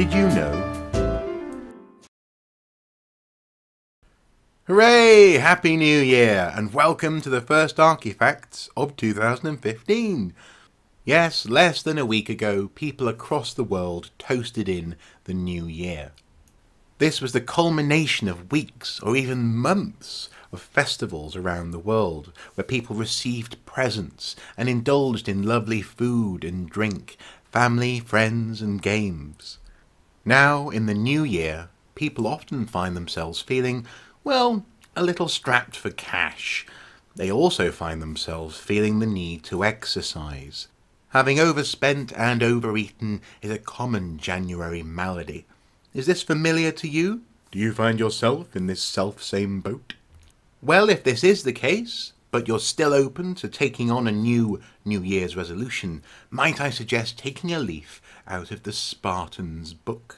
Did you know? Hooray! Happy New Year, and welcome to the first Archae-Facts of 2015. Yes, less than a week ago, people across the world toasted in the new year. This was the culmination of weeks, or even months, of festivals around the world, where people received presents and indulged in lovely food and drink, family, friends and games. Now, in the new year, people often find themselves feeling, well, a little strapped for cash. They also find themselves feeling the need to exercise. Having overspent and overeaten is a common January malady. Is this familiar to you? Do you find yourself in this self-same boat? Well, if this is the case, but you're still open to taking on a new New Year's resolution, might I suggest taking a leaf out of the Spartans' book?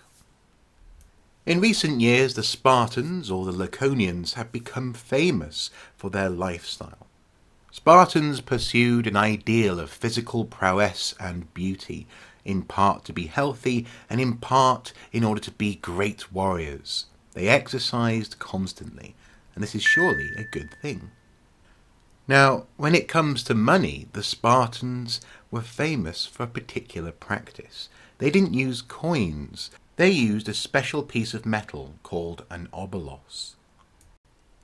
In recent years, the Spartans, or the Laconians, have become famous for their lifestyle. Spartans pursued an ideal of physical prowess and beauty, in part to be healthy, and in part in order to be great warriors. They exercised constantly, and this is surely a good thing. Now, when it comes to money, the Spartans were famous for a particular practice. They didn't use coins. They used a special piece of metal called an obolos.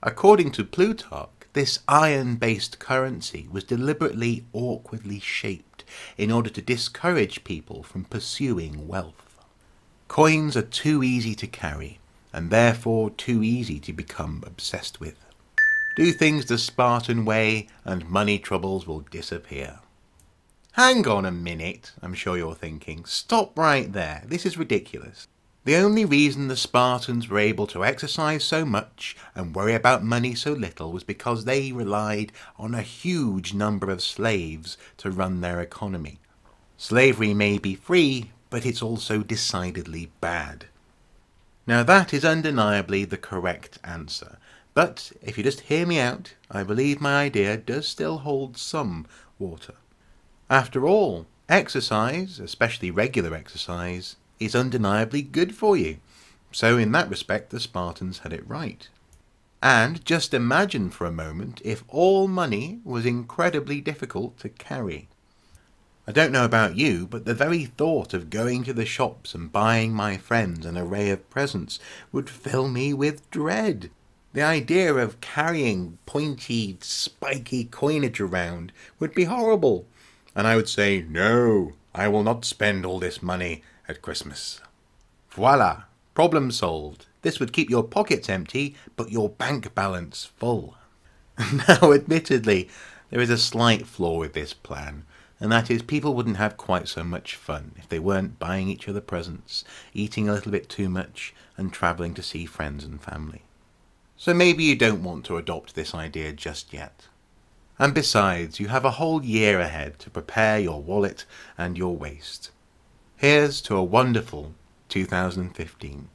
According to Plutarch, this iron-based currency was deliberately awkwardly shaped in order to discourage people from pursuing wealth. Coins are too easy to carry, and therefore too easy to become obsessed with. Do things the Spartan way, and money troubles will disappear. Hang on a minute, I'm sure you're thinking. Stop right there. This is ridiculous. The only reason the Spartans were able to exercise so much and worry about money so little was because they relied on a huge number of slaves to run their economy. Slavery may be free, but it's also decidedly bad. Now that is undeniably the correct answer, but if you just hear me out, I believe my idea does still hold some water. After all, exercise, especially regular exercise, is undeniably good for you. So in that respect, the Spartans had it right. And just imagine for a moment if all money was incredibly difficult to carry. I don't know about you, but the very thought of going to the shops and buying my friends an array of presents would fill me with dread. The idea of carrying pointy, spiky coinage around would be horrible. And I would say, no, I will not spend all this money at Christmas. Voila! Problem solved. This would keep your pockets empty, but your bank balance full. Now, admittedly, there is a slight flaw with this plan, and that is people wouldn't have quite so much fun if they weren't buying each other presents, eating a little bit too much, and travelling to see friends and family. So maybe you don't want to adopt this idea just yet. And besides, you have a whole year ahead to prepare your wallet and your waist. Here's to a wonderful 2015.